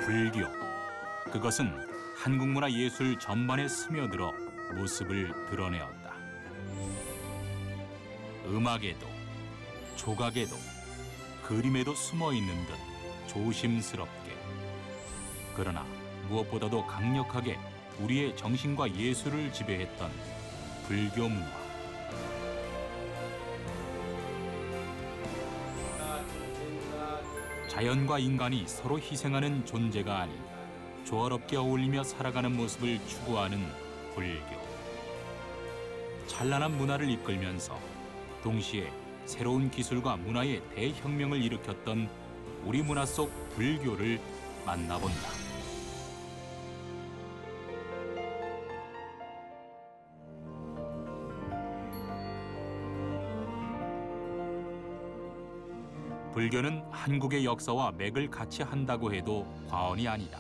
불교. 그것은 한국 문화 예술 전반에 스며들어 모습을 드러내었다. 음악에도, 조각에도, 그림에도 숨어 있는 듯 조심스럽게. 그러나 무엇보다도 강력하게 우리의 정신과 예술을 지배했던 불교 문화. 자연과 인간이 서로 희생하는 존재가 아닌 조화롭게 어울리며 살아가는 모습을 추구하는 불교. 찬란한 문화를 이끌면서 동시에 새로운 기술과 문화의 대혁명을 일으켰던 우리 문화 속 불교를 만나본다. 불교는 한국의 역사와 맥을 같이 한다고 해도 과언이 아니다.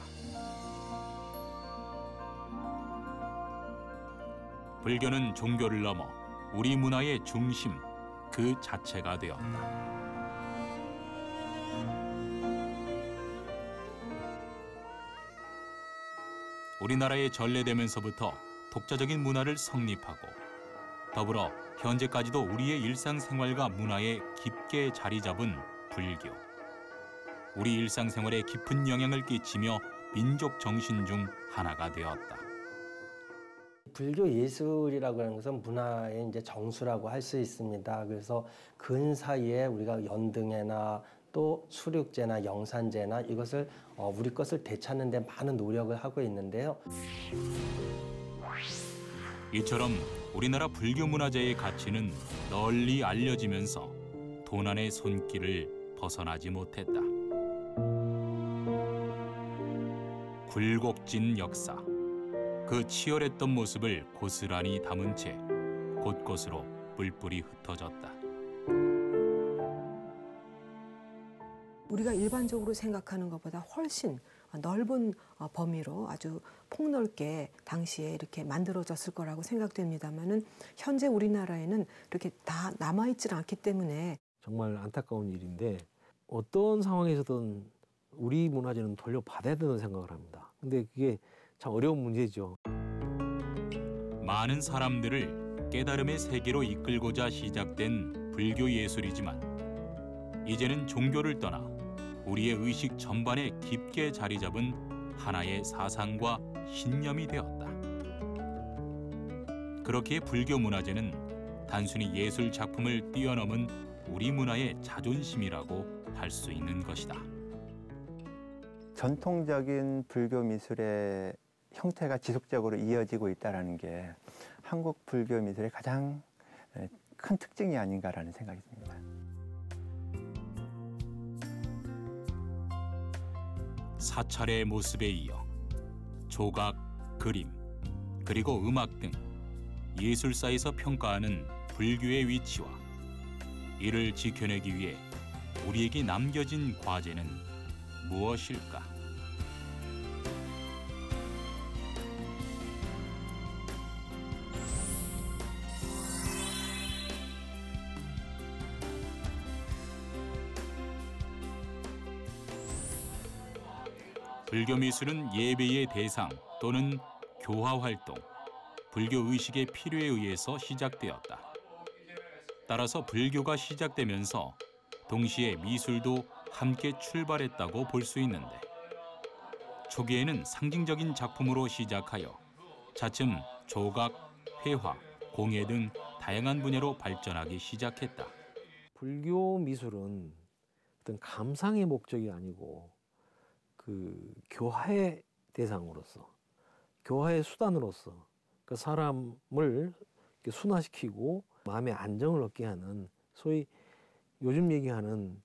불교는 종교를 넘어 우리 문화의 중심 그 자체가 되었다. 우리나라에 전래되면서부터 독자적인 문화를 성립하고 더불어 현재까지도 우리의 일상생활과 문화에 깊게 자리 잡은 불교. 우리 일상생활에 깊은 영향을 끼치며 민족 정신 중 하나가 되었다. 불교 예술이라고 하는 것은 문화의 이제 정수라고 할 수 있습니다. 그래서 근 사이에 우리가 연등회나 또 수륙제나 영산제나 이것을 우리 것을 되찾는 데 많은 노력을 하고 있는데요. 이처럼 우리나라 불교 문화재의 가치는 널리 알려지면서 도난의 손길을 벗어나지 못했다. 굴곡진 역사, 그 치열했던 모습을 고스란히 담은 채 곳곳으로 뿔뿔이 흩어졌다. 우리가 일반적으로 생각하는 것보다 훨씬 넓은 범위로 아주 폭넓게 당시에 이렇게 만들어졌을 거라고 생각됩니다만은 현재 우리나라에는 이렇게 다 남아있질 않기 때문에 정말 안타까운 일인데 어떤 상황에서든 우리 문화재는 돌려받아야 된다는 생각을 합니다. 근데 그게 참 어려운 문제죠. 많은 사람들을 깨달음의 세계로 이끌고자 시작된 불교 예술이지만 이제는 종교를 떠나 우리의 의식 전반에 깊게 자리 잡은 하나의 사상과 신념이 되었다. 그렇기에 불교 문화재는 단순히 예술 작품을 뛰어넘은 우리 문화의 자존심이라고 할 수 있는 것이다. 전통적인 불교 미술의 형태가 지속적으로 이어지고 있다는 게 한국 불교 미술의 가장 큰 특징이 아닌가라는 생각이 듭니다. 사찰의 모습에 이어 조각, 그림, 그리고 음악 등 예술사에서 평가하는 불교의 위치와 이를 지켜내기 위해 우리에게 남겨진 과제는 무엇일까? 불교 미술은 예배의 대상 또는 교화 활동, 불교 의식의 필요에 의해서 시작되었다. 따라서 불교가 시작되면서 동시에 미술도 함께 출발했다고 볼 수 있는데 초기에는 상징적인 작품으로 시작하여 차츰 조각, 회화, 공예 등 다양한 분야로 발전하기 시작했다. 불교 미술은 어떤 감상의 목적이 아니고 그 교화의 대상으로서, 교화의 수단으로서 그 사람을 순화시키고 마음의 안정을 얻게 하는 소위 요즘 얘기하는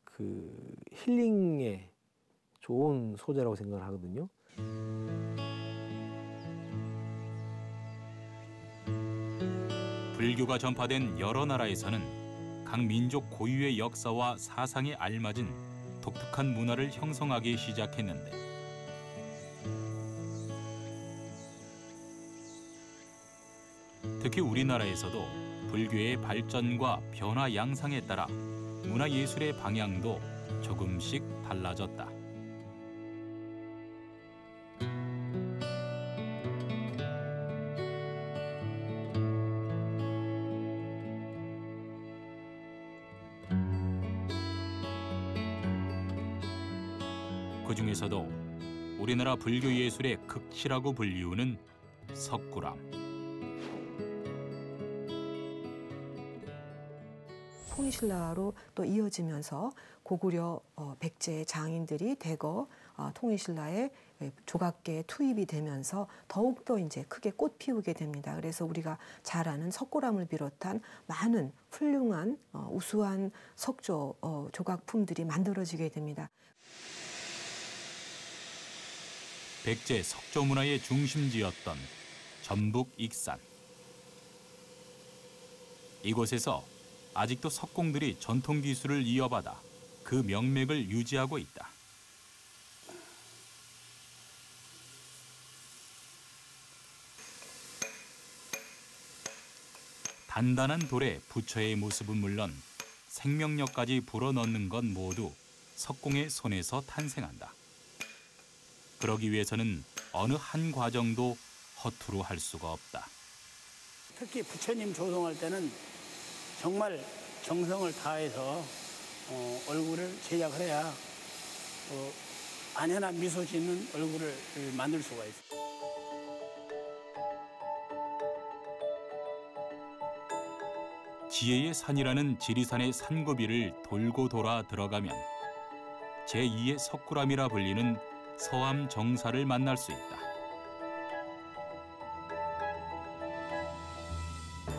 그 힐링의 좋은 소재라고 생각을 하거든요. 불교가 전파된 여러 나라에서는 각 민족 고유의 역사와 사상에 알맞은 독특한 문화를 형성하기 시작했는데 특히 우리나라에서도 불교의 발전과 변화 양상에 따라 문화예술의 방향도 조금씩 달라졌다. 그중에서도 우리나라 불교 예술의 극치라고 불리우는 석굴암. 통일신라로 또 이어지면서 고구려 백제의 장인들이 대거 통일신라의 조각계에 투입이 되면서 더욱더 이제 크게 꽃 피우게 됩니다. 그래서 우리가 잘 아는 석굴암을 비롯한 많은 훌륭한 우수한 석조 조각품들이 만들어지게 됩니다. 백제 석조 문화의 중심지였던 전북 익산. 이곳에서 아직도 석공들이 전통 기술을 이어받아 그 명맥을 유지하고 있다. 단단한 돌에 부처의 모습은 물론 생명력까지 불어넣는 건 모두 석공의 손에서 탄생한다. 그러기 위해서는 어느 한 과정도 허투루 할 수가 없다. 특히 부처님 조성할 때는 정말 정성을 다해서 얼굴을 제작을 해야 안연한 미소 짓는 얼굴을 만들 수가 있어요. 지혜의 산이라는 지리산의 산고비를 돌고 돌아 들어가면 제2의 석굴암이라 불리는 서암 정사를 만날 수 있다.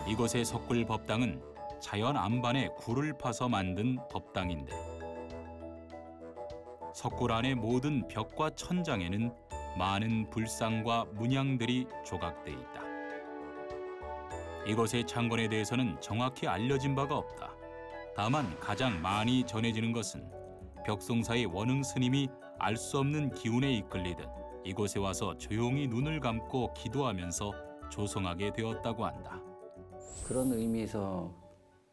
이곳의 석굴 법당은 자연 안반에 굴을 파서 만든 법당인데 석굴 안의 모든 벽과 천장에는 많은 불상과 문양들이 조각돼 있다. 이곳의 창건에 대해서는 정확히 알려진 바가 없다. 다만 가장 많이 전해지는 것은 벽송사의 원흥 스님이 알 수 없는 기운에 이끌리듯 이곳에 와서 조용히 눈을 감고 기도하면서 조성하게 되었다고 한다. 그런 의미에서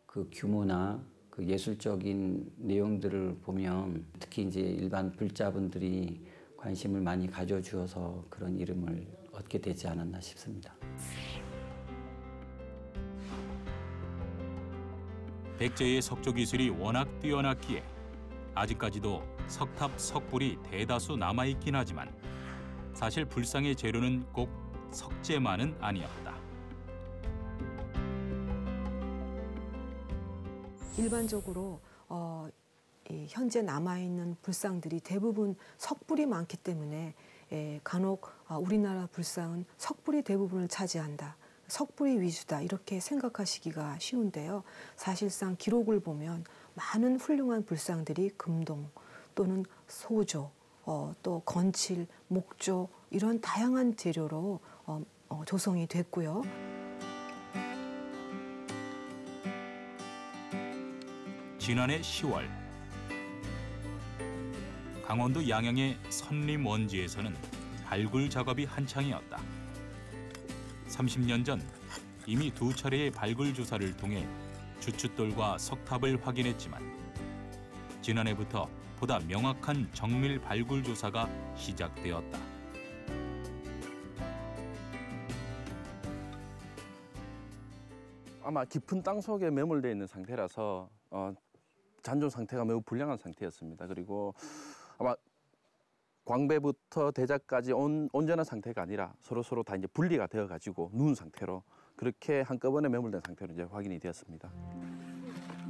그 규모나 그 예술적인 내용들을 보면 특히 이제 일반 불자분들이 관심을 많이 가져주어서 그런 이름을 얻게 되지 않았나 싶습니다. 백제의 석조 기술이 워낙 뛰어났기에 아직까지도 석탑, 석불이 대다수 남아있긴 하지만 사실 불상의 재료는 꼭 석재만은 아니었다. 일반적으로 현재 남아있는 불상들이 대부분 석불이 많기 때문에 간혹 우리나라 불상은 석불이 대부분을 차지한다. 석불이 위주다 이렇게 생각하시기가 쉬운데요. 사실상 기록을 보면 많은 훌륭한 불상들이 금동 또는 소조, 또 건칠, 목조 이런 다양한 재료로 조성이 됐고요. 지난해 10월 강원도 양양의 선림 원지에서는 발굴 작업이 한창이었다. 30년 전 이미 2차례의 발굴 조사를 통해 주춧돌과 석탑을 확인했지만 지난해부터 보다 명확한 정밀 발굴 조사가 시작되었다. 아마 깊은 땅 속에 매몰되어 있는 상태라서 잔존 상태가 매우 불량한 상태였습니다. 그리고 아마 광배부터 대자까지 온전한 상태가 아니라 서로 다 이제 분리가 되어 가지고 누운 상태로 그렇게 한꺼번에 매몰된 상태로 이제 확인이 되었습니다.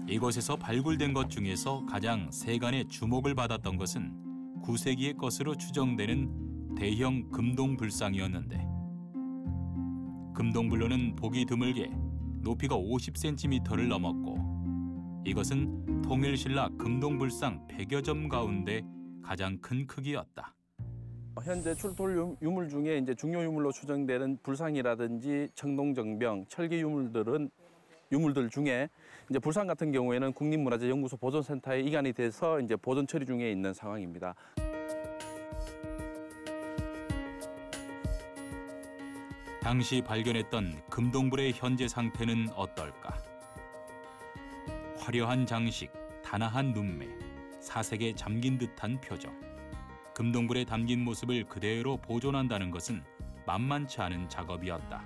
이곳에서 발굴된 것 중에서 가장 세간의 주목을 받았던 것은 9세기의 것으로 추정되는 대형 금동 불상이었는데 금동불로는 보기 드물게 높이가 50cm를 넘었고 이것은 통일신라 금동불상 100여 점 가운데 가장 큰 크기였다. 현재 출토 유물 중에 이제 중요 유물로 추정되는 불상이라든지 청동정병, 철기 유물들 중에 이제 불상 같은 경우에는 국립문화재연구소 보존센터에 이관이 돼서 이제 보존 처리 중에 있는 상황입니다. 당시 발견했던 금동불의 현재 상태는 어떨까? 화려한 장식, 단아한 눈매, 사색에 잠긴 듯한 표정. 금동불에 담긴 모습을 그대로 보존한다는 것은 만만치 않은 작업이었다.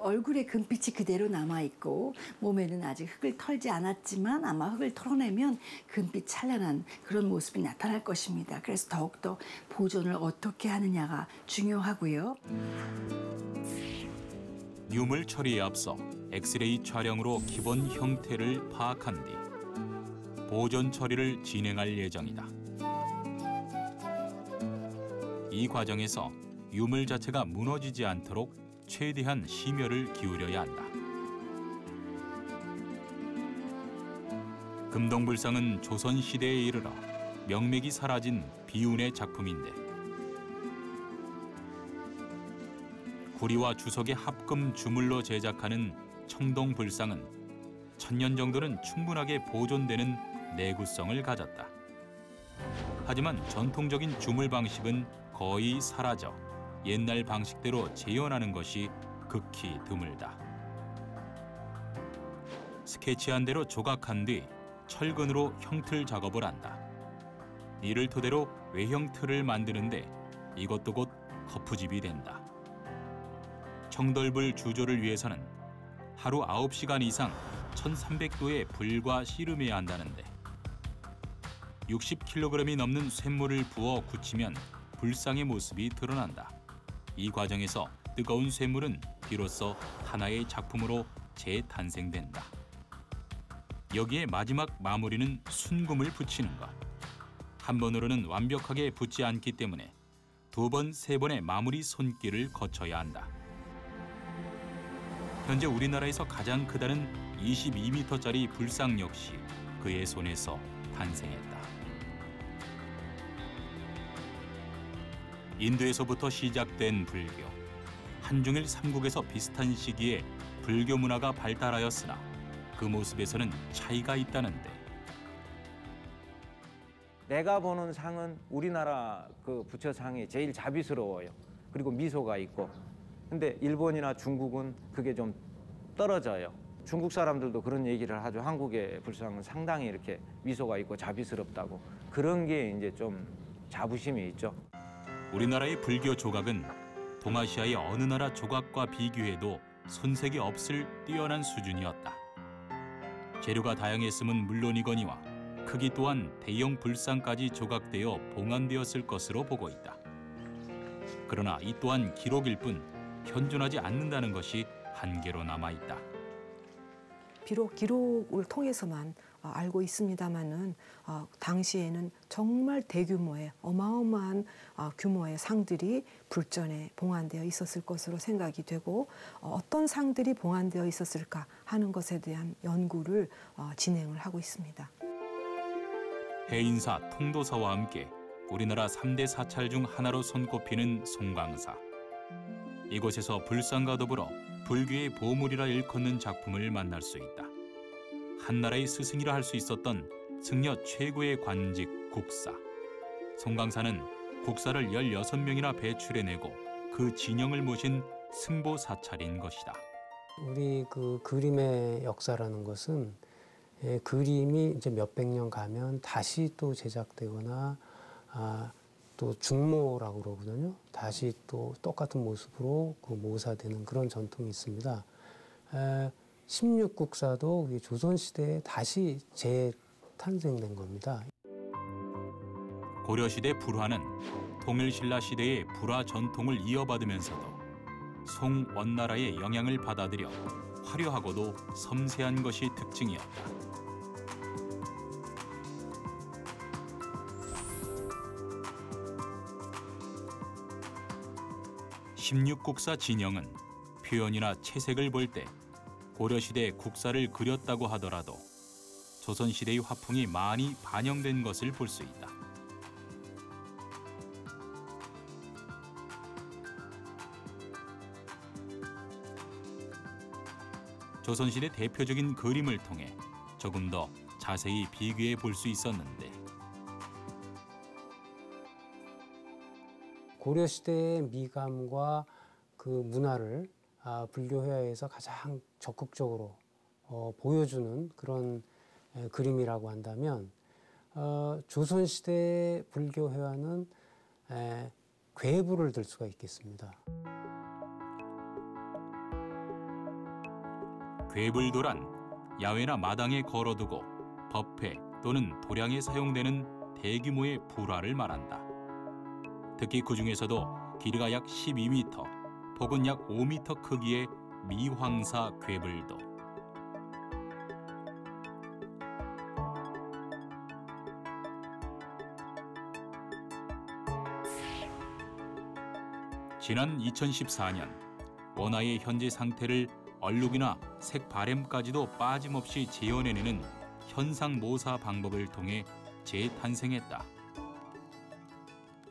얼굴에 금빛이 그대로 남아있고 몸에는 아직 흙을 털지 않았지만 아마 흙을 털어내면 금빛 찬란한 그런 모습이 나타날 것입니다. 그래서 더욱더 보존을 어떻게 하느냐가 중요하고요. 유물 처리에 앞서 엑스레이 촬영으로 기본 형태를 파악한 뒤 보존 처리를 진행할 예정이다. 이 과정에서 유물 자체가 무너지지 않도록 최대한 심혈을 기울여야 한다. 금동불상은 조선시대에 이르러 명맥이 사라진 비운의 작품인데 구리와 주석의 합금 주물로 제작하는 청동불상은 1000년 정도는 충분하게 보존되는 내구성을 가졌다. 하지만 전통적인 주물 방식은 거의 사라져 옛날 방식대로 재현하는 것이 극히 드물다. 스케치한 대로 조각한 뒤 철근으로 형틀 작업을 한다. 이를 토대로 외형 틀을 만드는데 이것도 곧 거푸집이 된다. 청덜불 주조를 위해서는 하루 9시간 이상 1300도의 불과 씨름해야 한다는데 60kg이 넘는 쇳물을 부어 굳히면 불상의 모습이 드러난다. 이 과정에서 뜨거운 쇳물은 비로소 하나의 작품으로 재탄생된다. 여기에 마지막 마무리는 순금을 붙이는 것. 한 번으로는 완벽하게 붙지 않기 때문에 2번, 3번의 마무리 손길을 거쳐야 한다. 현재 우리나라에서 가장 크다는 22m짜리 불상 역시 그의 손에서 탄생했다. 인도에서부터 시작된 불교. 한중일 삼국에서 비슷한 시기에 불교 문화가 발달하였으나 그 모습에서는 차이가 있다는데 내가 보는 상은 우리나라 그 부처상이 제일 자비스러워요. 그리고 미소가 있고. 근데 일본이나 중국은 그게 좀 떨어져요. 중국 사람들도 그런 얘기를 하죠. 한국의 불상은 상당히 이렇게 미소가 있고 자비스럽다고. 그런 게 이제 좀 자부심이 있죠. 우리나라의 불교 조각은 동아시아의 어느 나라 조각과 비교해도 손색이 없을 뛰어난 수준이었다. 재료가 다양했음은 물론이거니와 크기 또한 대형 불상까지 조각되어 봉안되었을 것으로 보고 있다. 그러나 이 또한 기록일 뿐 현존하지 않는다는 것이 한계로 남아있다. 비록 기록을 통해서만 알고 있습니다마는 당시에는 정말 대규모의 어마어마한 규모의 상들이 불전에 봉안되어 있었을 것으로 생각이 되고 어떤 상들이 봉안되어 있었을까 하는 것에 대한 연구를 진행을 하고 있습니다. 해인사, 통도사와 함께 우리나라 3대 사찰 중 하나로 손꼽히는 송광사. 이곳에서 불상과 더불어 불교의 보물이라 일컫는 작품을 만날 수 있다. 한나라의 스승이라 할 수 있었던 승려 최고의 관직 국사. 송광사는 국사를 16명이나 배출해내고 그 진영을 모신 승보 사찰인 것이다. 우리 그 그림의 역사라는 것은 그림이 이제 몇백 년 가면 다시 또 제작되거나 또 중모라고 그러거든요. 다시 또 똑같은 모습으로 그 모사되는 그런 전통이 있습니다. 16국사도 조선시대에 다시 재탄생된 겁니다. 고려시대 불화는 통일신라 시대의 불화 전통을 이어받으면서도 송원나라의 영향을 받아들여 화려하고도 섬세한 것이 특징이었다. 16국사 진영은 표현이나 채색을 볼 때 고려시대 국사를 그렸다고 하더라도 조선시대의 화풍이 많이 반영된 것을 볼 수 있다. 조선시대 대표적인 그림을 통해 조금 더 자세히 비교해 볼 수 있었는데 고려시대의 미감과 그 문화를 불교회화에서 가장 적극적으로 보여주는 그런 그림이라고 한다면 조선시대 불교회화는 괴부를 들 수가 있겠습니다. 괴불도란 야외나 마당에 걸어두고 법회 또는 도량에 사용되는 대규모의 불화를 말한다. 특히 그 중에서도 길이가 약 12m, 폭은 약 5m 크기의 미황사 괴불도. 지난 2014년 원화의 현재 상태를 얼룩이나 색 바램까지도 빠짐없이 재현해내는 현상 모사 방법을 통해 재탄생했다.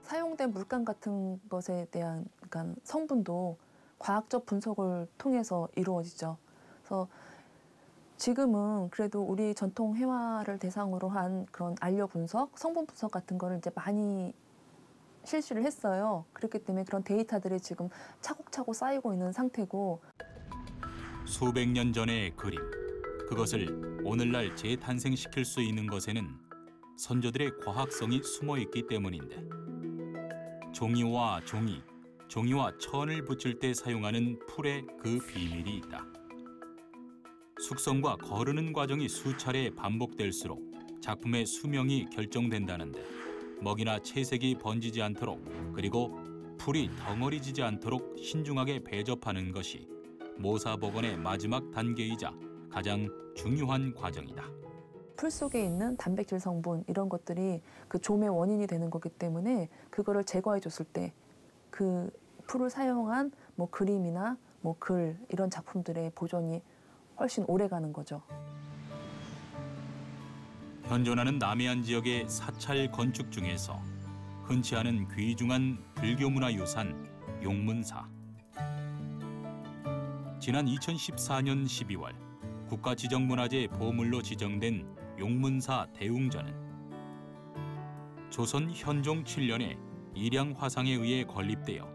사용된 물감 같은 것에 대한 그러니까 성분도 과학적 분석을 통해서 이루어지죠. 그래서 지금은 그래도 우리 전통 회화를 대상으로 한 그런 알료 분석, 성분 분석 같은 거를 이제 많이 실시를 했어요. 그렇기 때문에 그런 데이터들이 지금 차곡차곡 쌓이고 있는 상태고. 수백 년 전의 그림, 그것을 오늘날 재탄생시킬 수 있는 것에는 선조들의 과학성이 숨어 있기 때문인데, 종이와 종이, 종이와 천을 붙일 때 사용하는 풀에 그 비밀이 있다. 숙성과 거르는 과정이 수차례 반복될수록 작품의 수명이 결정된다는데, 먹이나 채색이 번지지 않도록 그리고 풀이 덩어리지지 않도록 신중하게 배접하는 것이 모사복원의 마지막 단계이자 가장 중요한 과정이다. 풀 속에 있는 단백질 성분 이런 것들이 그 좀의 원인이 되는 거기 때문에 그거를 제거해 줬을 때 그 풀을 사용한 뭐 그림이나 뭐 글 이런 작품들의 보존이 훨씬 오래 가는 거죠. 현존하는 남해안 지역의 사찰 건축 중에서 흔치 않은 귀중한 불교문화유산 용문사. 지난 2014년 12월 국가지정문화재 보물로 지정된 용문사 대웅전은 조선 현종 7년에 일양화상에 의해 건립되어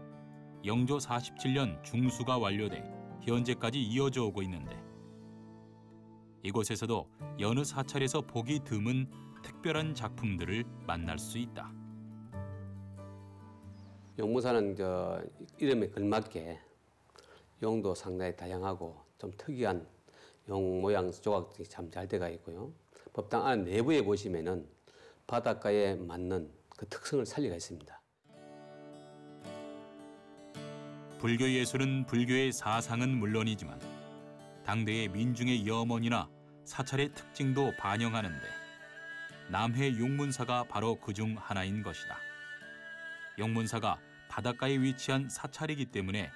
영조 47년 중수가 완료돼 현재까지 이어져 오고 있는데, 이곳에서도 여느 사찰에서 보기 드문 특별한 작품들을 만날 수 있다. 용문사는 이름에 걸맞게 용도 상당히 다양하고 좀 특이한 용 모양 조각들이 참 잘 되어 있고요. 법당 안 내부에 보시면은 바닷가에 맞는 그 특성을 살리가 있습니다. 불교 예술은 불교의 사상은 물론이지만 당대의 민중의 염원이나 사찰의 특징도 반영하는데, 남해 용문사가 바로 그중 하나인 것이다. 용문사가 바닷가에 위치한 사찰이기 때문에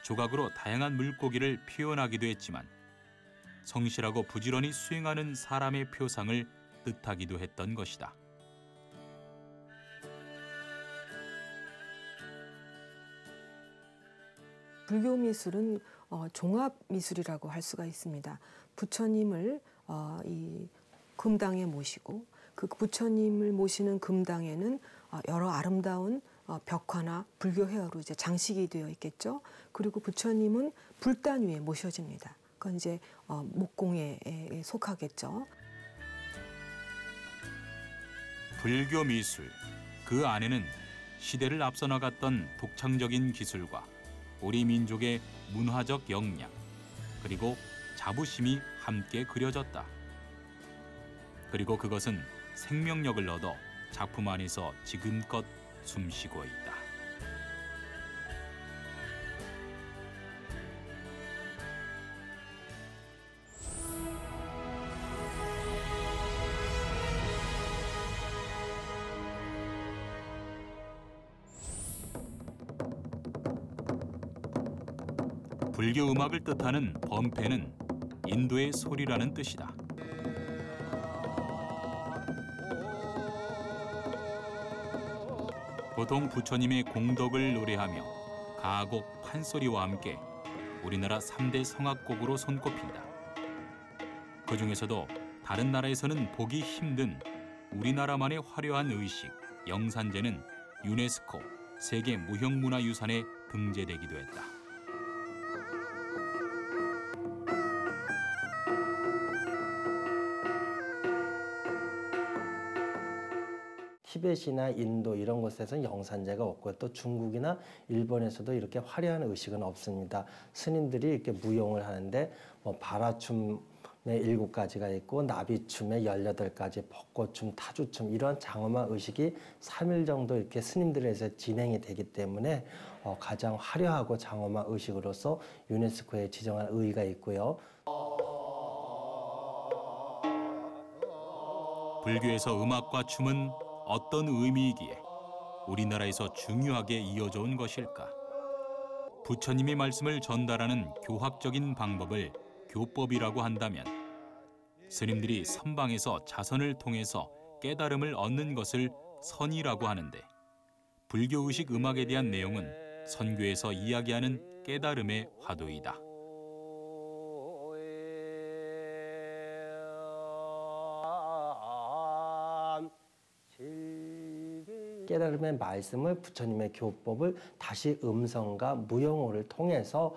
조각으로 다양한 물고기를 표현하기도 했지만 성실하고 부지런히 수행하는 사람의 표상을 뜻하기도 했던 것이다. 불교 미술은 종합 미술이라고 할 수가 있습니다. 부처님을 이 금당에 모시고 그 부처님을 모시는 금당에는 여러 아름다운 벽화나 불교 회화로 이제 장식이 되어 있겠죠. 그리고 부처님은 불단 위에 모셔집니다. 그건 이제 목공에 속하겠죠. 불교 미술, 그 안에는 시대를 앞서 나갔던 독창적인 기술과 우리 민족의 문화적 역량, 그리고 자부심이 함께 그려졌다. 그리고 그것은 생명력을 얻어 작품 안에서 지금껏 숨쉬고 있다. 불교 음악을 뜻하는 범패는 인도의 소리라는 뜻이다. 보통 부처님의 공덕을 노래하며 가곡, 판소리와 함께 우리나라 3대 성악곡으로 손꼽힌다. 그 중에서도 다른 나라에서는 보기 힘든 우리나라만의 화려한 의식, 영산제는 유네스코 세계 무형문화유산에 등재되기도 했다. 티벳이나 인도 이런 곳에서는 영산제가 없고 또 중국이나 일본에서도 이렇게 화려한 의식은 없습니다. 스님들이 이렇게 무용을 하는데 뭐 바라춤 7가지가 있고 나비춤에 18가지, 벚꽃춤, 타주춤 이런 장엄한 의식이 3일 정도 이렇게 스님들에서 진행이 되기 때문에 가장 화려하고 장엄한 의식으로서 유네스코에 지정한 의의가 있고요. 불교에서 음악과 춤은 어떤 의미이기에 우리나라에서 중요하게 이어져 온 것일까? 부처님의 말씀을 전달하는 교학적인 방법을 교법이라고 한다면 스님들이 선방에서 자선을 통해서 깨달음을 얻는 것을 선이라고 하는데 불교의식 음악에 대한 내용은 선교에서 이야기하는 깨달음의 화두이다. 깨달음의 말씀을 부처님의 교법을 다시 음성과 무용어를 통해서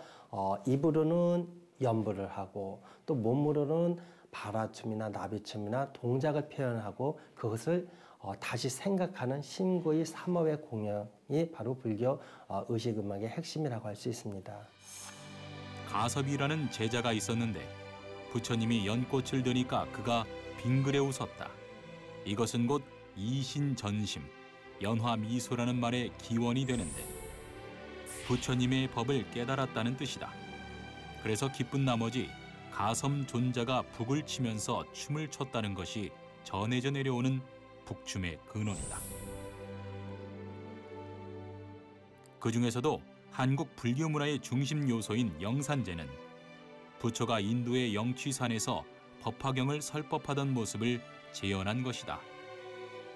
입으로는 연부를 하고 또 몸으로는 바라춤이나 나비춤이나 동작을 표현하고 그것을 다시 생각하는 심구의 삼업의 공연이 바로 불교 의식음악의 핵심이라고 할 수 있습니다. 가섭이라는 제자가 있었는데 부처님이 연꽃을 드니까 그가 빙그레 웃었다. 이것은 곧 이신전심, 연화미소라는 말의 기원이 되는데 부처님의 법을 깨달았다는 뜻이다. 그래서 기쁜 나머지 가섬존자가 북을 치면서 춤을 췄다는 것이 전해져 내려오는 북춤의 근원이다. 그 중에서도 한국 불교 문화의 중심 요소인 영산제는 부처가 인도의 영취산에서 법화경을 설법하던 모습을 재현한 것이다.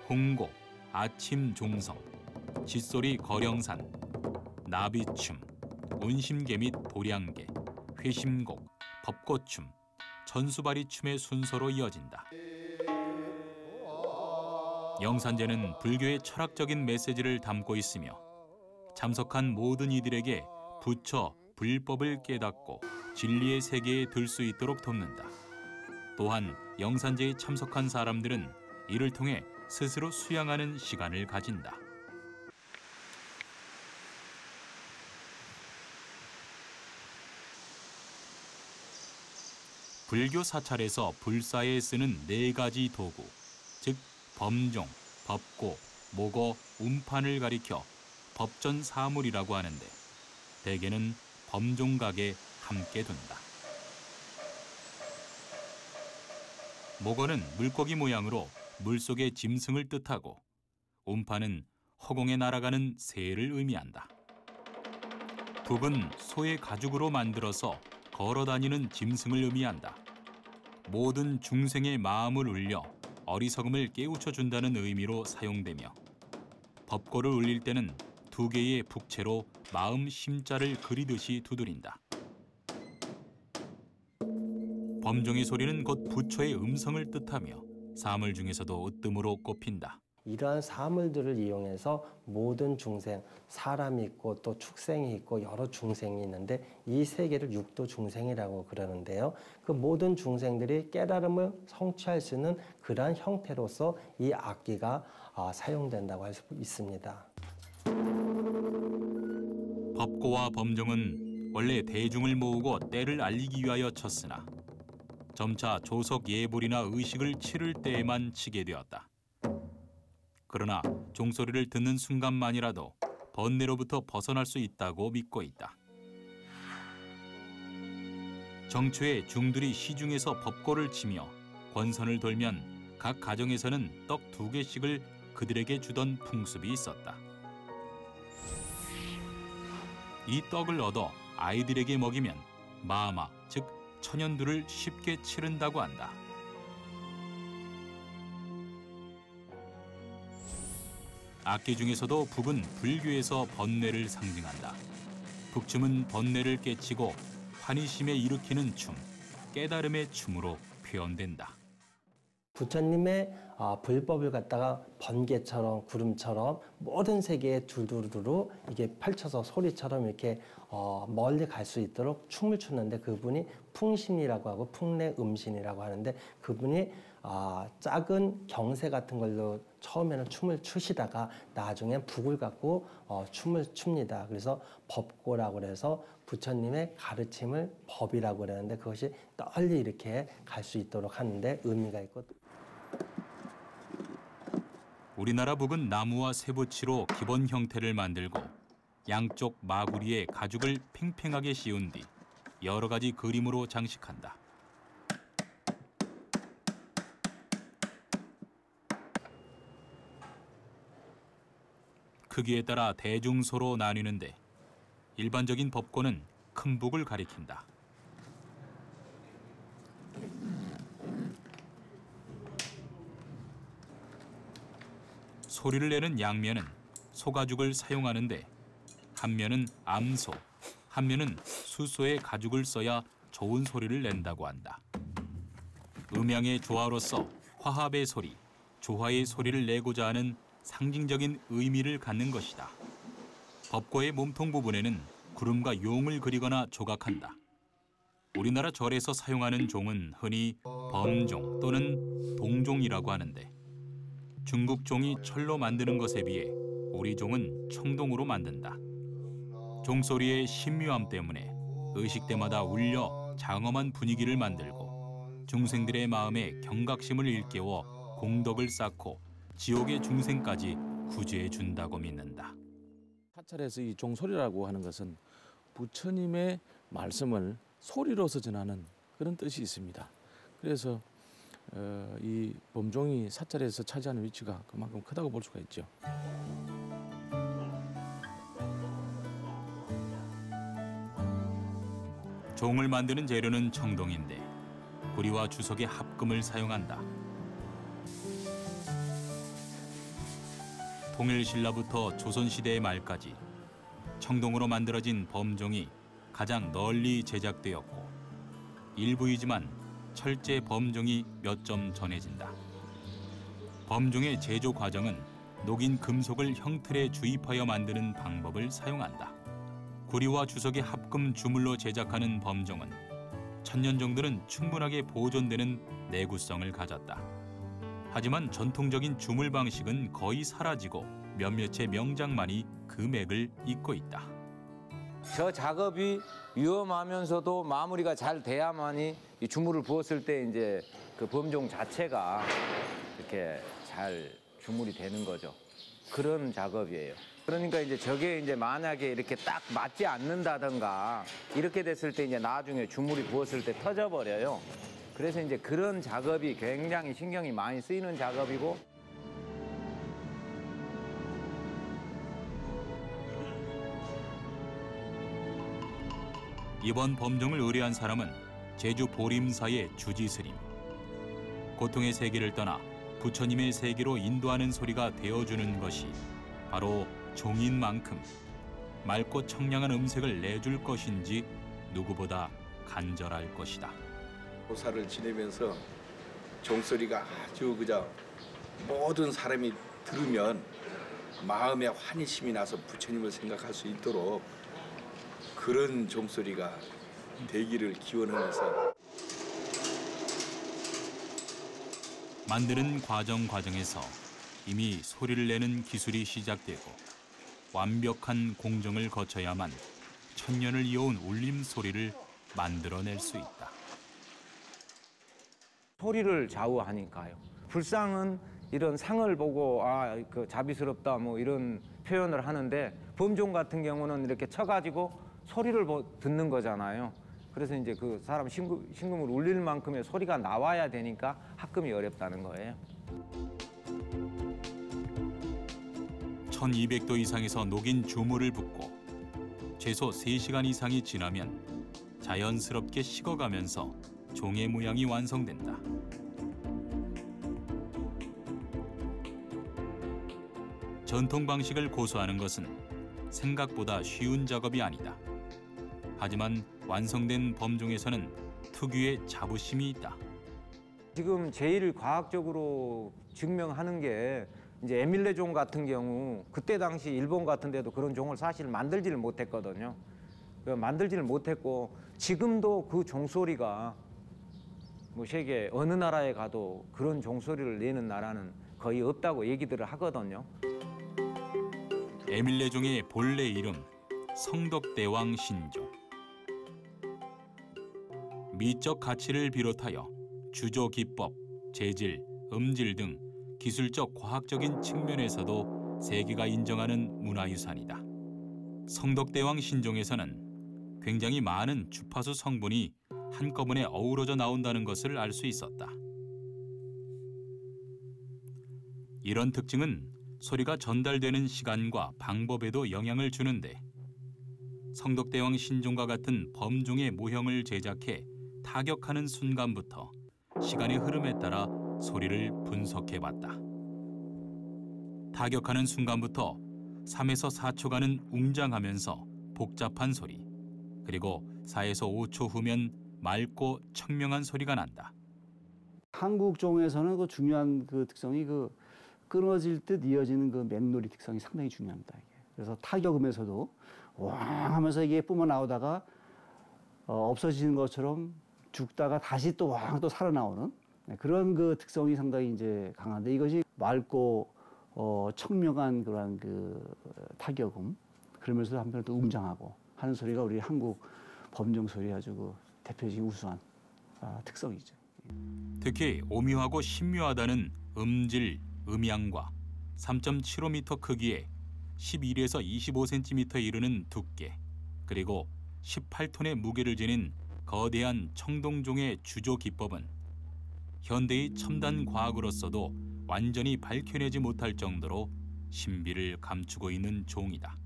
홍고, 아침 종성, 짖소리 거령산, 나비춤, 운심계 및 도량계, 회심곡, 법꽃춤, 전수바리춤의 순서로 이어진다. 영산제는 불교의 철학적인 메시지를 담고 있으며 참석한 모든 이들에게 부처, 불법을 깨닫고 진리의 세계에 들 수 있도록 돕는다. 또한 영산제에 참석한 사람들은 이를 통해 스스로 수양하는 시간을 가진다. 불교 사찰에서 불사에 쓰는 4가지 도구, 즉 범종, 법고, 목어, 운판을 가리켜 법전 사물이라고 하는데 대개는 범종각에 함께 둔다. 목어는 물고기 모양으로 물속의 짐승을 뜻하고 운판은 허공에 날아가는 새를 의미한다. 북은 소의 가죽으로 만들어서 걸어다니는 짐승을 의미한다. 모든 중생의 마음을 울려 어리석음을 깨우쳐준다는 의미로 사용되며 법고를 울릴 때는 2개의 북채로 마음 심자를 그리듯이 두드린다. 범종의 소리는 곧 부처의 음성을 뜻하며 사물 중에서도 으뜸으로 꼽힌다. 이러한 사물들을 이용해서 모든 중생, 사람이 있고 또 축생이 있고 여러 중생이 있는데 이 세계를 육도 중생이라고 그러는데요. 그 모든 중생들이 깨달음을 성취할 수 있는 그러한 형태로서 이 악기가 사용된다고 할 수 있습니다. 법고와 범종은 원래 대중을 모으고 때를 알리기 위하여 쳤으나 점차 조석 예불이나 의식을 치를 때에만 치게 되었다. 그러나 종소리를 듣는 순간만이라도 번뇌로부터 벗어날 수 있다고 믿고 있다. 정초에 중들이 시중에서 법고를 치며 권선을 돌면 각 가정에서는 떡 2개씩을 그들에게 주던 풍습이 있었다. 이 떡을 얻어 아이들에게 먹이면 마마, 즉 천연두를 쉽게 치른다고 한다. 악기 중에서도 북은 불교에서 번뇌를 상징한다. 북춤은 번뇌를 깨치고 환희심에 일으키는 춤, 깨달음의 춤으로 표현된다. 부처님의 불법을 갖다가 번개처럼 구름처럼 모든 세계에 두루두루 이게 펼쳐서 소리처럼 이렇게 멀리 갈 수 있도록 춤을 추는데 그분이 풍신이라고 하고 풍례음신이라고 하는데 그분이 작은 경세 같은 걸로 처음에는 춤을 추시다가 나중엔 북을 갖고 춤을 춥니다. 그래서 법고라고 그래서 부처님의 가르침을 법이라고 그러는데 그것이 널리 이렇게 갈 수 있도록 하는데 의미가 있고. 우리나라 북은 나무와 쇠붙이로 기본 형태를 만들고 양쪽 마구리에 가죽을 팽팽하게 씌운 뒤 여러 가지 그림으로 장식한다. 크기에 따라 대중소로 나뉘는데 일반적인 법고는 큰 북을 가리킨다. 소리를 내는 양면은 소가죽을 사용하는데 한 면은 암소, 한 면은 수소의 가죽을 써야 좋은 소리를 낸다고 한다. 음양의 조화로서 화합의 소리, 조화의 소리를 내고자 하는 상징적인 의미를 갖는 것이다. 법고의 몸통 부분에는 구름과 용을 그리거나 조각한다. 우리나라 절에서 사용하는 종은 흔히 범종 또는 동종이라고 하는데 중국 종이 철로 만드는 것에 비해 우리 종은 청동으로 만든다. 종소리의 신묘함 때문에 의식 때마다 울려 장엄한 분위기를 만들고 중생들의 마음에 경각심을 일깨워 공덕을 쌓고 지옥의 중생까지 구제해 준다고 믿는다. 사찰에서 이 종소리라고 하는 것은 부처님의 말씀을 소리로서 전하는 그런 뜻이 있습니다. 그래서 이 범종이 사찰에서 차지하는 위치가 그만큼 크다고 볼 수가 있죠. 종을 만드는 재료는 청동인데 구리와 주석의 합금을 사용한다. 통일신라부터 조선시대의 말까지 청동으로 만들어진 범종이 가장 널리 제작되었고 일부이지만 철제 범종이 몇 점 전해진다. 범종의 제조 과정은 녹인 금속을 형틀에 주입하여 만드는 방법을 사용한다. 구리와 주석의 합금 주물로 제작하는 범종은 1000년 정도는 충분하게 보존되는 내구성을 가졌다. 하지만 전통적인 주물 방식은 거의 사라지고 몇몇의 명장만이 그 맥을 잇고 있다. 저 작업이 위험하면서도 마무리가 잘 돼야만이 이 주물을 부었을 때 이제 그 범종 자체가 이렇게 잘 주물이 되는 거죠. 그런 작업이에요. 그러니까 이제 저게 이제 만약에 이렇게 딱 맞지 않는다든가 이렇게 됐을 때 이제 나중에 주물이 부었을 때 터져버려요. 그래서 이제 그런 작업이 굉장히 신경이 많이 쓰이는 작업이고 이번 범종을 의뢰한 사람은 제주 보림사의 주지스님. 고통의 세계를 떠나 부처님의 세계로 인도하는 소리가 되어주는 것이 바로 종인 만큼 맑고 청량한 음색을 내줄 것인지 누구보다 간절할 것이다. 보살을 지내면서 종소리가 아주 그저 모든 사람이 들으면 마음에 환희심이 나서 부처님을 생각할 수 있도록 그런 종소리가 되기를 기원하면서 만드는 과정에서 이미 소리를 내는 기술이 시작되고 완벽한 공정을 거쳐야만 천년을 이어온 울림 소리를 만들어낼 수 있다. 소리를 좌우하니까요. 불상은 이런 상을 보고 그 자비스럽다 뭐 이런 표현을 하는데 범종 같은 경우는 이렇게 쳐가지고 소리를 듣는 거잖아요. 그래서 이제 그 사람 심금을 울릴 만큼의 소리가 나와야 되니까 합금이 어렵다는 거예요. 1200도 이상에서 녹인 주물을 붓고 최소 3시간 이상이 지나면 자연스럽게 식어가면서 종의 모양이 완성된다. 전통 방식을 고수하는 것은 생각보다 쉬운 작업이 아니다. 하지만 완성된 범종에서는 특유의 자부심이 있다. 지금 제일 과학적으로 증명하는 게 이제 에밀레 종 같은 경우 그때 당시 일본 같은 데도 그런 종을 사실 만들지를 못했거든요. 만들지를 못했고 지금도 그 종소리가 뭐 세계 어느 나라에 가도 그런 종소리를 내는 나라는 거의 없다고 얘기들을 하거든요. 에밀레종의 본래 이름 성덕대왕 신종. 미적 가치를 비롯하여 주조 기법, 재질, 음질 등 기술적 과학적인 측면에서도 세계가 인정하는 문화유산이다. 성덕대왕 신종에서는 굉장히 많은 주파수 성분이 한꺼번에 어우러져 나온다는 것을 알 수 있었다. 이런 특징은 소리가 전달되는 시간과 방법에도 영향을 주는데 성덕대왕 신종과 같은 범종의 모형을 제작해 타격하는 순간부터 시간의 흐름에 따라 소리를 분석해봤다. 타격하는 순간부터 3에서 4초간은 웅장하면서 복잡한 소리, 그리고 4에서 5초 후면 맑고 청명한 소리가 난다. 한국 종에서는 그 중요한 그 특성이 그 끊어질 듯 이어지는 그 맹놀이 특성이 상당히 중요합니다. 이게. 그래서 타격음에서도 왕 하면서 이게 뿜어 나오다가 없어지는 것처럼 죽다가 다시 또 왕 또 살아나오는 그런 그 특성이 상당히 이제 강한데, 이것이 맑고 청명한 그러한 그 타격음, 그러면서도 한편 또 웅장하고 하는 소리가 우리 한국 범종 소리의 아주 그 대표적인 우수한 특성이죠. 특히 오묘하고 신묘하다는 음질, 음양과 3.75m 크기에 11에서 25cm에 이르는 두께, 그리고 18톤의 무게를 지닌 거대한 청동종의 주조 기법은 현대의 첨단 과학으로서도 완전히 밝혀내지 못할 정도로 신비를 감추고 있는 종이다.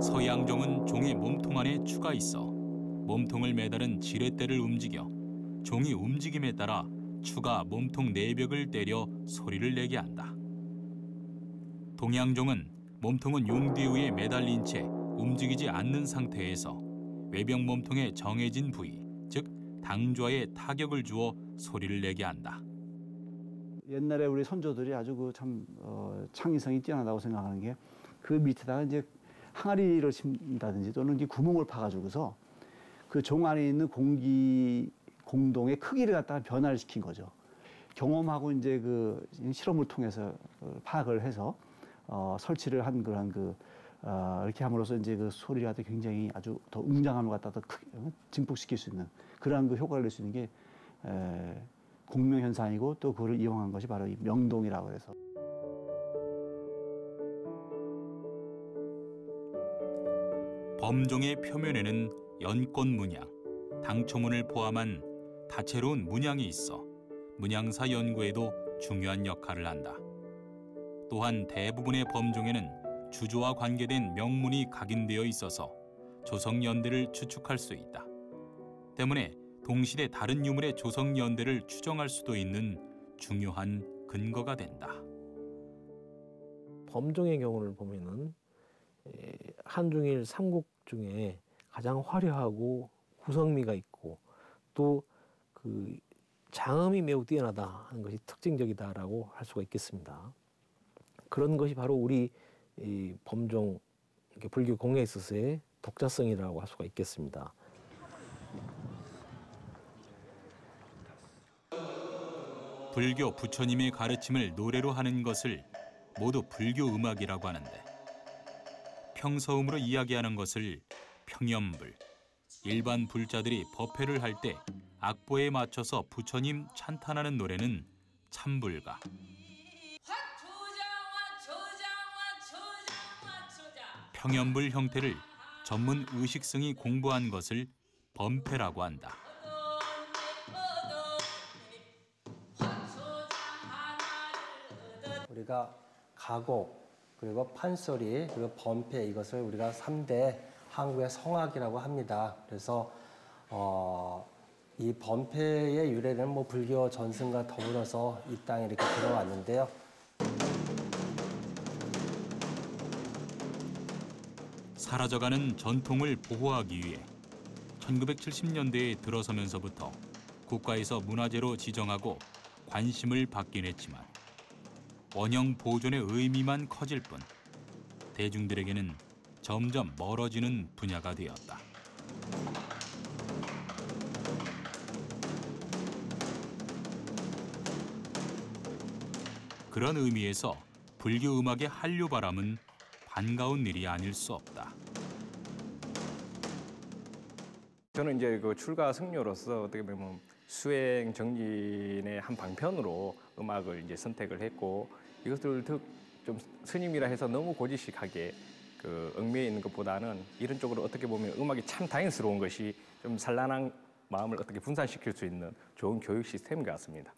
서양종은 종의 몸통 안에 추가 있어 몸통을 매달은 지렛대를 움직여 종이 움직임에 따라 추가 몸통 내벽을 때려 소리를 내게 한다. 동양종은 몸통은 용뒤 위에 매달린 채 움직이지 않는 상태에서 외벽 몸통의 정해진 부위, 즉 당좌에 타격을 주어 소리를 내게 한다. 옛날에 우리 선조들이 아주 그 참 창의성이 뛰어나다고 생각하는 게, 그 밑에다가 이제 항아리를 심다든지 또는 이제 구멍을 파가지고서 그 종 안에 있는 공기 공동의 크기를 갖다가 변화를 시킨 거죠. 경험하고 이제 그 실험을 통해서 파악을 해서 설치를 한 그런 이렇게 함으로써 이제 그 소리가 굉장히 아주 더 웅장함을 갖다 더 크게 증폭시킬 수 있는 그러한 그 효과를 낼 수 있는 게 공명 현상이고, 또 그걸 이용한 것이 바로 이 명동이라고 해서. 범종의 표면에는 연꽃 문양, 당초문을 포함한 다채로운 문양이 있어 문양사 연구에도 중요한 역할을 한다. 또한 대부분의 범종에는 주조와 관계된 명문이 각인되어 있어서 조성연대를 추측할 수 있다. 때문에 동시대 다른 유물의 조성연대를 추정할 수도 있는 중요한 근거가 된다. 범종의 경우를 보면은 한중일 삼국 중에 가장 화려하고 구성미가 있고 또 그 장엄이 매우 뛰어나다 하는 것이 특징적이다라고 할 수가 있겠습니다. 그런 것이 바로 우리 이 범종 불교 공예에 있어서의 독자성이라고 할 수가 있겠습니다. 불교 부처님의 가르침을 노래로 하는 것을 모두 불교 음악이라고 하는데, 평서음으로 이야기하는 것을 평염불, 일반 불자들이 법회를 할 때 악보에 맞춰서 부처님 찬탄하는 노래는 참불가, 평염불 형태를 전문 의식승이 공부한 것을 범패라고 한다. 우리가 가곡, 그리고 판소리, 그리고 범패, 이것을 우리가 3대 한국의 성악이라고 합니다. 그래서 이 범패의 유래는 뭐 불교 전승과 더불어서 이 땅에 이렇게 들어왔는데요. 사라져가는 전통을 보호하기 위해 1970년대에 들어서면서부터 국가에서 문화재로 지정하고 관심을 받긴 했지만 원형 보존의 의미만 커질 뿐 대중들에게는 점점 멀어지는 분야가 되었다. 그런 의미에서 불교 음악의 한류 바람은 반가운 일이 아닐 수 없다. 저는 이제 그 출가 승려로서 어떻게 보면 수행 정진의 한 방편으로 음악을 이제 선택을 했고, 이것을 좀 스님이라 해서 너무 고지식하게 그 얽매여 있는 것보다는 이런 쪽으로 어떻게 보면 음악이 참 다행스러운 것이 좀 산란한 마음을 어떻게 분산시킬 수 있는 좋은 교육 시스템인 것 같습니다.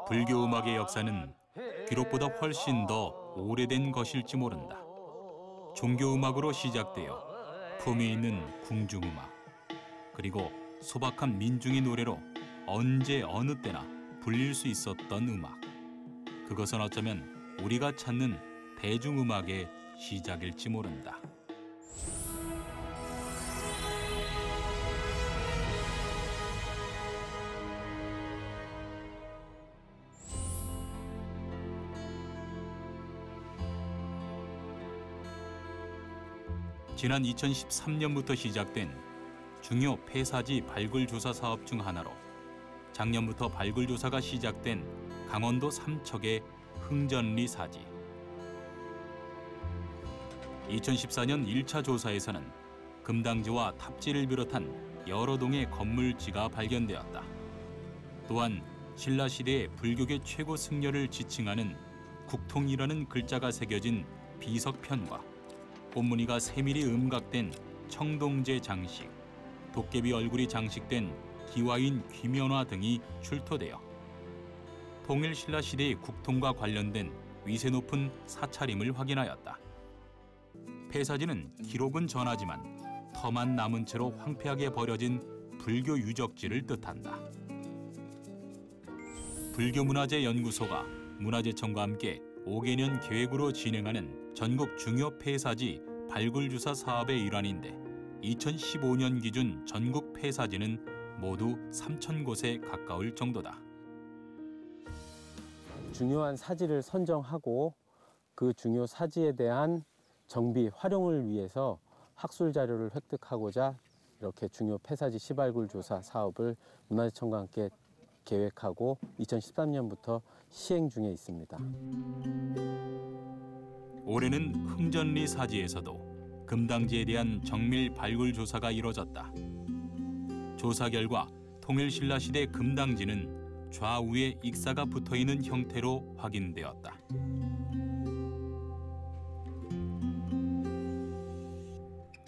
불교 음악의 역사는 기록보다 훨씬 더 오래된 것일지 모른다. 종교 음악으로 시작되어 품위 있는 궁중음악, 그리고 소박한 민중의 노래로 언제 어느 때나 불릴 수 있었던 음악. 그것은 어쩌면 우리가 찾는 대중음악의 시작일지 모른다. 지난 2013년부터 시작된 중요 폐사지 발굴 조사 사업 중 하나로 작년부터 발굴 조사가 시작된 강원도 삼척의 흥전리 사지. 2014년 1차 조사에서는 금당지와 탑지를 비롯한 여러 동의 건물지가 발견되었다. 또한 신라시대의 불교계 최고 승려를 지칭하는 국통이라는 글자가 새겨진 비석편과 꽃무늬가 세밀히 음각된 청동제 장식, 도깨비 얼굴이 장식된 기와인 귀면화 등이 출토되어 통일신라 시대의 국통과 관련된 위세 높은 사찰임을 확인하였다. 폐사지는 기록은 전하지만 터만 남은 채로 황폐하게 버려진 불교 유적지를 뜻한다. 불교문화재연구소가 문화재청과 함께 5개년 계획으로 진행하는 전국 중요 폐사지 발굴조사 사업의 일환인데 2015년 기준 전국 폐사지는 모두 3,000곳에 가까울 정도다. 중요한 사지를 선정하고 그 중요 사지에 대한 정비, 활용을 위해서 학술 자료를 획득하고자 이렇게 중요 폐사지 시발굴 조사 사업을 문화재청과 함께 계획하고 2013년부터 시행 중에 있습니다. 올해는 흥전리 사지에서도 금당지에 대한 정밀 발굴 조사가 이뤄졌다. 조사 결과 통일신라 시대 금당지는 좌우에 익사가 붙어있는 형태로 확인되었다.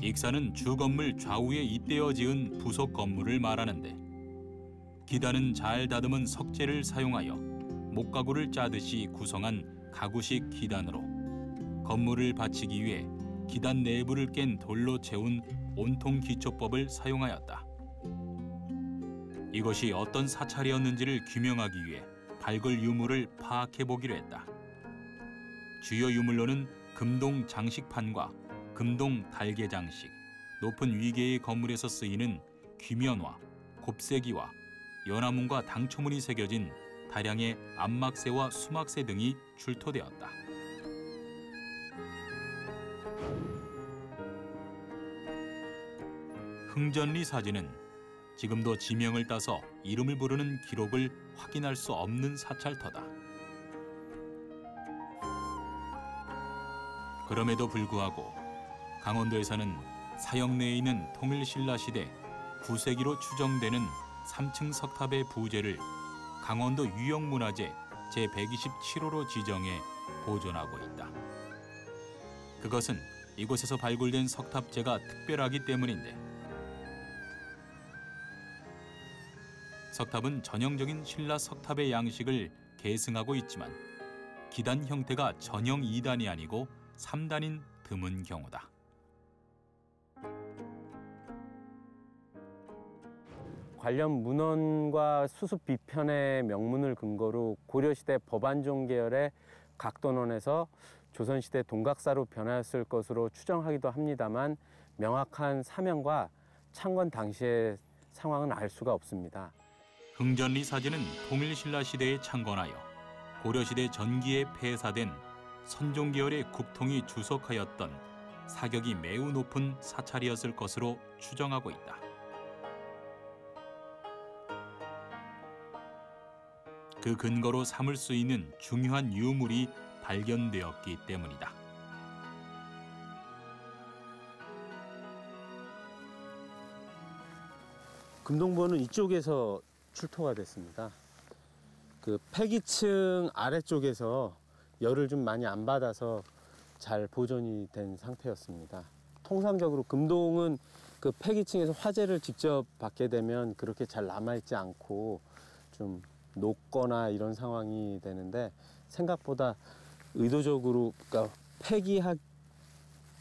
익사는 주건물 좌우에 잇대어 지은 부속 건물을 말하는데 기단은 잘 다듬은 석재를 사용하여 목가구를 짜듯이 구성한 가구식 기단으로 건물을 받치기 위해 기단 내부를 깬 돌로 채운 온통 기초법을 사용하였다. 이것이 어떤 사찰이었는지를 규명하기 위해 발굴 유물을 파악해 보기로 했다. 주요 유물로는 금동 장식판과 금동 달개 장식, 높은 위계의 건물에서 쓰이는 귀면화, 곱새기와 연화문과 당초문이 새겨진 다량의 안막새와 수막새 등이 출토되었다. 흥전리 사지는 지금도 지명을 따서 이름을 부르는 기록을 확인할 수 없는 사찰터다. 그럼에도 불구하고 강원도에서는 사형 내에 있는 통일신라 시대 9세기로 추정되는 3층 석탑의 부재를 강원도 유형문화재 제127호로 지정해 보존하고 있다. 그것은 이곳에서 발굴된 석탑재가 특별하기 때문인데 석탑은 전형적인 신라 석탑의 양식을 계승하고 있지만 기단 형태가 전형 2단이 아니고 3단인 드문 경우다. 관련 문헌과 수습 비편의 명문을 근거로 고려시대 법안종 계열의 각도론에서 조선시대 동각사로 변하였을 것으로 추정하기도 합니다만 명확한 사명과 창건 당시의 상황은 알 수가 없습니다. 흥전리 사지는 통일신라 시대에 창건하여 고려시대 전기에 폐사된 선종 계열의 국통이 주석하였던 사격이 매우 높은 사찰이었을 것으로 추정하고 있다. 그 근거로 삼을 수 있는 중요한 유물이 발견되었기 때문이다. 금동본은 이쪽에서 출토가 됐습니다. 그 폐기층 아래쪽에서 열을 좀 많이 안 받아서 잘 보존이 된 상태였습니다. 통상적으로 금동은 그 폐기층에서 화재를 직접 받게 되면 그렇게 잘 남아있지 않고 좀 녹거나 이런 상황이 되는데, 생각보다 의도적으로 그러니까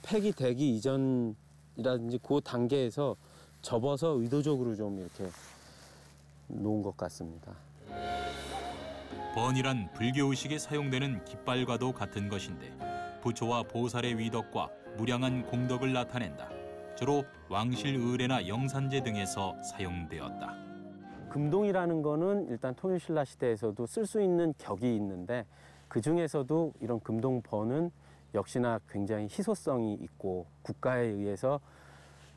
폐기되기 이전이라든지 그 단계에서 접어서 의도적으로 좀 이렇게 놓은 것 같습니다. 번이란 불교의식에 사용되는 깃발과도 같은 것인데 부처와 보살의 위덕과 무량한 공덕을 나타낸다. 주로 왕실 의례나 영산제 등에서 사용되었다. 금동이라는 거는 일단 통일신라 시대에서도 쓸 수 있는 격이 있는데, 그 중에서도 이런 금동번은 역시나 굉장히 희소성이 있고 국가에 의해서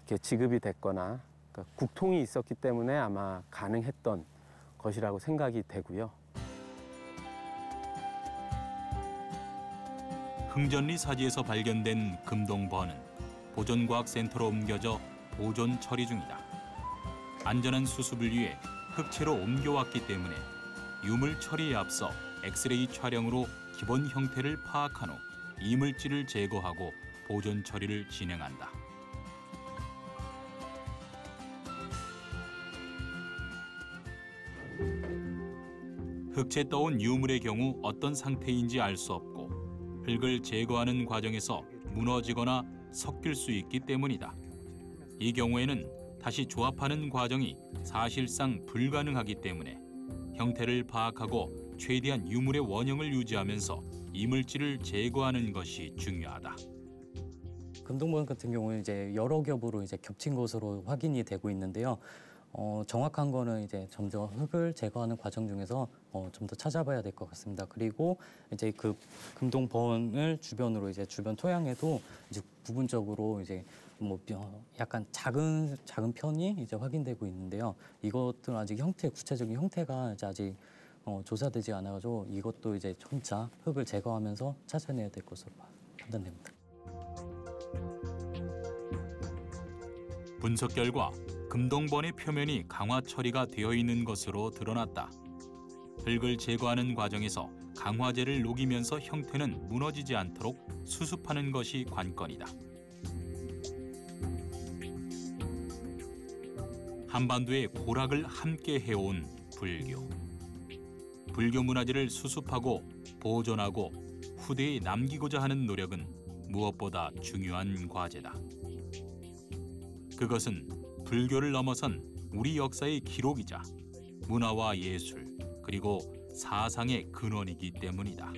이렇게 지급이 됐거나 그러니까 국통이 있었기 때문에 아마 가능했던 것이라고 생각이 되고요. 흥전리 사지에서 발견된 금동번은 보존과학센터로 옮겨져 보존 처리 중이다. 안전한 수습을 위해 흑채로 옮겨왔기 때문에 유물 처리에 앞서 엑스레이 촬영으로 기본 형태를 파악한 후 이물질을 제거하고 보존 처리를 진행한다. 흑채 떠온 유물의 경우 어떤 상태인지 알 수 없고 흙을 제거하는 과정에서 무너지거나 섞일 수 있기 때문이다. 이 경우에는 다시 조합하는 과정이 사실상 불가능하기 때문에 형태를 파악하고 최대한 유물의 원형을 유지하면서 이물질을 제거하는 것이 중요하다. 금동번 같은 경우는 이제 여러 겹으로 이제 겹친 것으로 확인이 되고 있는데요. 정확한 거는 이제 점점 흙을 제거하는 과정 중에서 좀 더 찾아봐야 될 것 같습니다. 그리고 이제 그 금동번을 주변으로 이제 주변 토양에도 이제 부분적으로 이제 뭐 약간 작은 편이 이제 확인되고 있는데요. 이것들은 아직 구체적인 형태가 이제 아직 조사되지 않아가지고 이것도 이제 점차 흙을 제거하면서 찾아내야 될 것으로 판단됩니다. 분석 결과 금동번의 표면이 강화 처리가 되어 있는 것으로 드러났다. 흙을 제거하는 과정에서 강화제를 녹이면서 형태는 무너지지 않도록 수습하는 것이 관건이다. 한반도의 고락을 함께 해온 불교. 불교 문화재를 수습하고 보존하고 후대에 남기고자 하는 노력은 무엇보다 중요한 과제다. 그것은 불교를 넘어선 우리 역사의 기록이자 문화와 예술 그리고 사상의 근원이기 때문이다.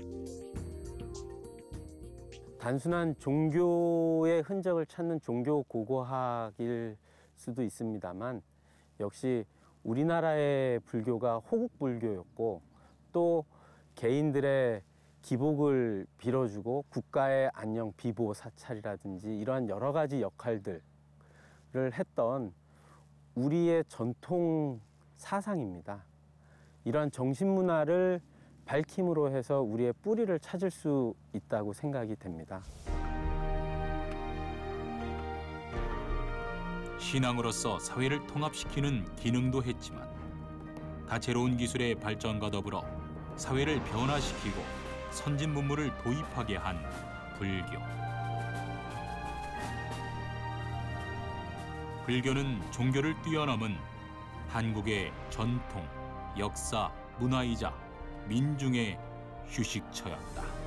단순한 종교의 흔적을 찾는 종교 고고학일 수도 있습니다만, 역시 우리나라의 불교가 호국 불교였고 또 개인들의 기복을 빌어주고 국가의 안녕 비보 사찰이라든지 이러한 여러 가지 역할들을 했던 우리의 전통 사상입니다. 이러한 정신문화를 밝힘으로 해서 우리의 뿌리를 찾을 수 있다고 생각이 됩니다. 신앙으로서 사회를 통합시키는 기능도 했지만 다채로운 기술의 발전과 더불어 사회를 변화시키고 선진 문물을 도입하게 한 불교. 불교는 종교를 뛰어넘은 한국의 전통, 역사, 문화이자 민중의 휴식처였다.